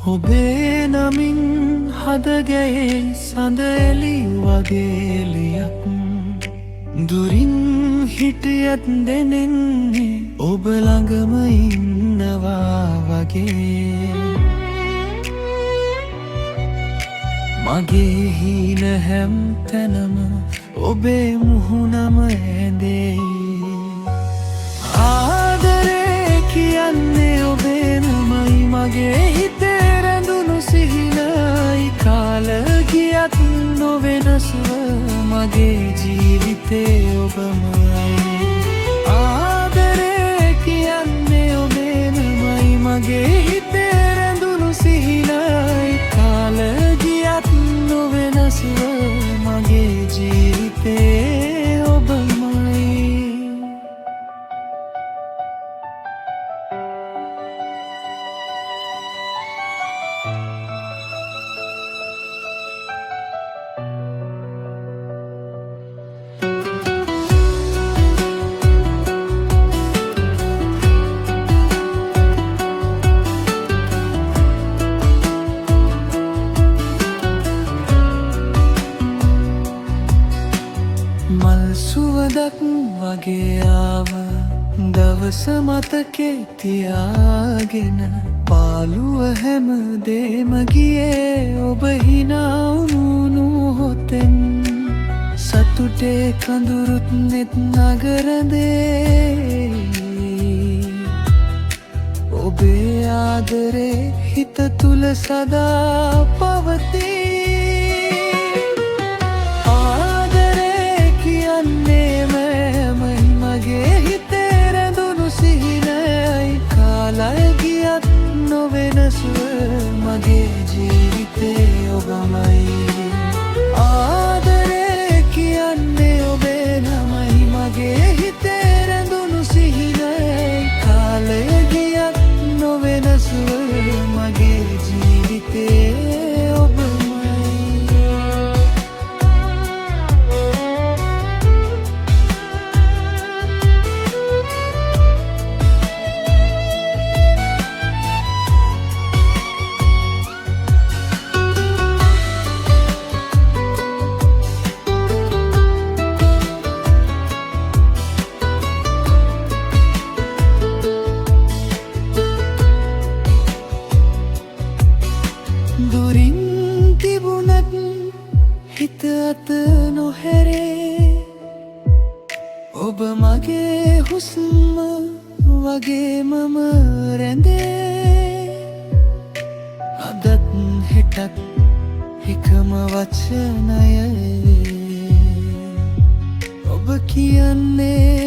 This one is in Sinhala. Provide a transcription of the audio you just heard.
ඔබේ නමින් හදගැයේ සඳ එළි වගේ ලියක් දුරින් හිටියත් දැනෙන්නේ ඔබ ළඟම ඉන්නවා වගේ මගේ හීන හැම් තැනම ඔබේ මුහුණම ඇඳෙයි ආදරේ කියන්නේ ඔබේ නමයි මගේ හිතේ රැඳුණු සිහිනයි කාල ගියත් නොවෙනස්ව මගේ ජීවිතේ ඔබමයි ආදරේ කියන්නේ ඔබේ නමයි මගේ හිතේ රැඳුණු සිහිනයි කාල ගියත් නොවෙනස්ව මගේ ජීවිතේ ඔබමයි මල් සුවඳක් වගේ ආව දවස මතකේ තියාගෙන පාළුව හැමදේම ගියේ ඔබ හිනා වුණු හොතෙන් සතුටේ කඳුරුත් නෙත් නගරදේ ඔබේ ආදරේ හිත තුල සදා පවතී මගේ හිතේ රැඳුණු සිහිනයි කාලය ගියත් නොවෙනස්ව මගේ ජීවිතේ ඔබමයි ආදරේ කියන්නේ ඔබේ නමයි මගේ හිතේ රැඳුණු සිහිනයි කාලය ගියත් නොවෙනස්ව මගේ ජීවිතේ දුරින් තිබුණත් හිත අත නොහැරේ ඔබ මගේ හුස්ම වගේ මම රැඳේ අදත් හෙටත් එකම වචනය ඔබ කියන්නේ